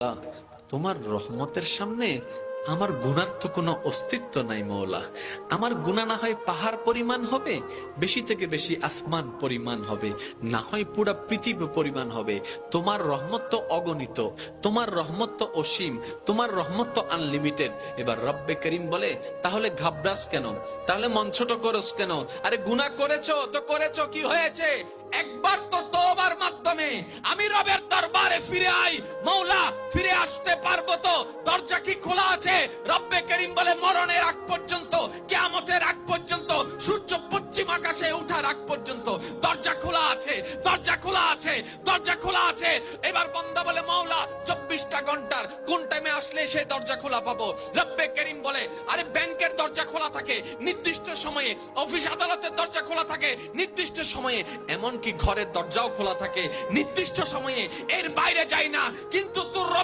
আল্লাহ, তোমার রহমতের সামনে আমার গুনার তো কোনো অস্তিত্ব নাই মওলা। আমার গুনাহ না হয় পাহাড় পরিমাণ হবে, বেশি থেকে বেশি আসমান পরিমাণ হবে, না হয় পুরা পৃথিবী পরিমাণ হবে। তোমার রহমত তো অগণিত, তোমার রহমত তো অসীম, তোমার রহমত তো আনলিমিটেড। এবার রব্বে করিম বলে, তাহলে ঘাবড়াস কেন, তাহলে মন ছোট করস কেন? আরে গুনাহ করেছো তো করেছো, কি হয়েছে? একবার তো তওবার মাধ্যমে আমি রবের দরবারে ফিরে আই। মওলা, ফিরে আসতে পারবো তো? দরজা কি খোলা আছে? রব্বে করিম বলে, মরণের আগ পর্যন্ত, কিয়ামতের আগ পর্যন্ত, সূর্য পশ্চিম আকাশে ওঠার আগ পর্যন্ত দরজা খোলা আছে, দরজা খোলা আছে, দরজা খোলা আছে। এবার বান্দা বলে, মওলা 24টা ঘন্টার কোন টাইমে আসলে সেই দরজা খোলা পাবো? রব্বে করিম বলে, আরে ব্যাংকের দরজা খোলা থাকে নির্দিষ্ট সময়ে, অফিস আদালতের দরজা খোলা থাকে নির্দিষ্ট সময়ে, এমনকি ঘরের দরজাও খোলা থাকে নির্দিষ্ট সময়ে, এর বাইরে যায় না। কিন্তু তোর